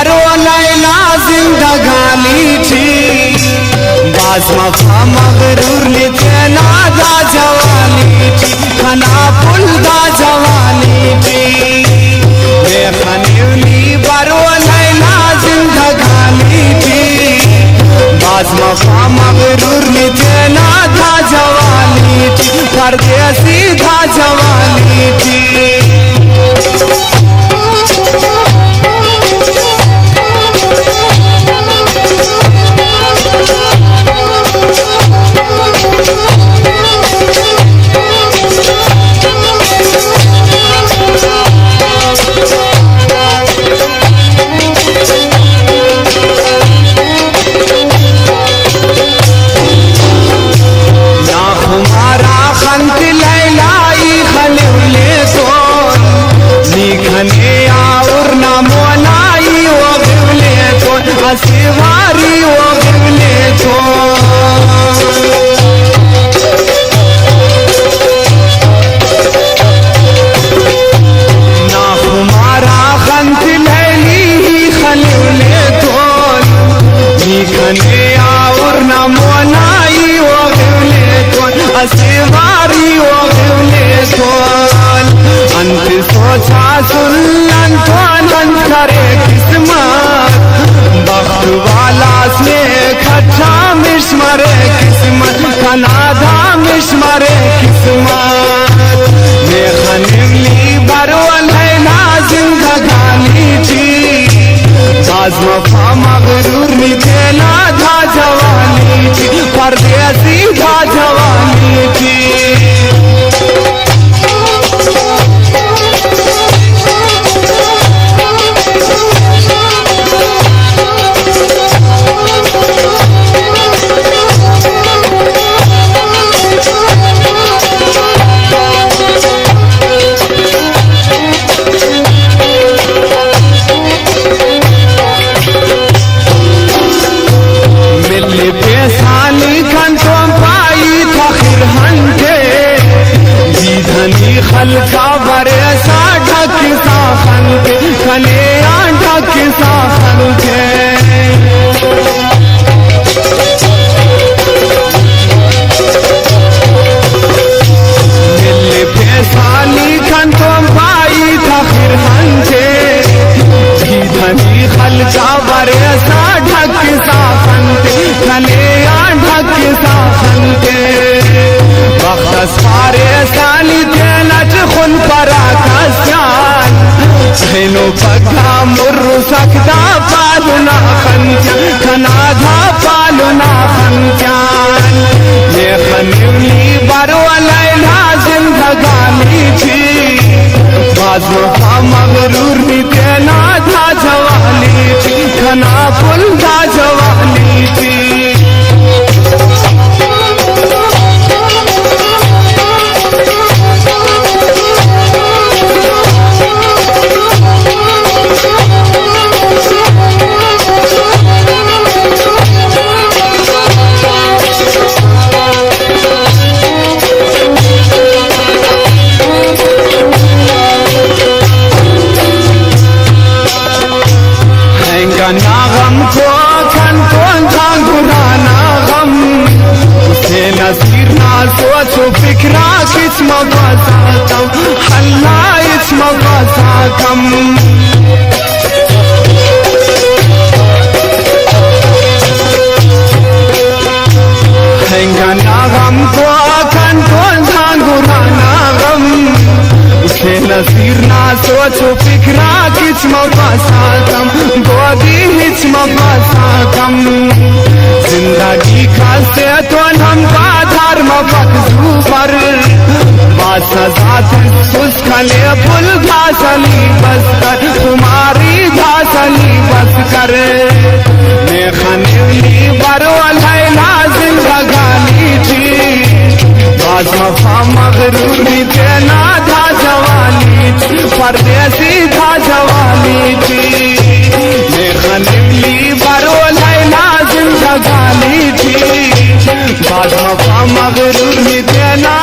बरो लैला जिंदगानी थी बाज मफा मगरूर नितना दा जवानी थी खना फुल दा जवानी थी मैं खनिवली बरो लैला जिंदगानी थी बाज मफा मगरूर नितना दा जवानी थी परदेसी दा जवानी थी। सिवारी वो गिरले तो ना हमारा खंत लैली खलिले तो निखने और ना मोनाई वो गिरले तो सिवारी वो गिरले तो अंत सोचा सुन तो अनंत करे किस्मत वाला से खच्चा मिश्मरे किस्मत खनाधा मिश्मरे किस्मत मैं खनिवली बरो लैला जिंदगानी थी बाज मफा मगरूर नितना धा जवानी थी परदेसी धा जवानी थी। खलका बरे सा ढक सा खन के खले ढक सा खन के मिल पैसानी खन तो पाई था फिर हंसे धनी खलका बरे सा ढक सा खन के खले ढक सा खन के वक्त सारे साली खुन परा कस्यान छेनो पगा मुर्रु सकता पालुना खंचा खनाधा पालुना खंचान ये खनिवली बरो लैला जिंदगानी थी बाज मफा मगरूर नितना धा जवानी थी खना फुल धा जवानी थी। नागम को खन कौन था गुराना गम उसे नसीर ना सोचो फिक्रा किस मौका कम हल्ला इस मौका कम नागम को खन कौन था गुराना गम उसे नसीर ना सोचो फिक्रा किस मौका कम गोदी हिच मौका कम जिंदगी का से तो हम का धर्म बखजू पर बात उसखले फुल घासली बस कर तुम्हारी घासली बस कर मैं खनिवली बरो लैला जिंदगानी थी बाज मफा मगरूर नितना धा जवानी थी परदेसी धा जवानी थी मैं खनिवली बरो लैला जिंदगानी थी बाज मफा मगरूर नितना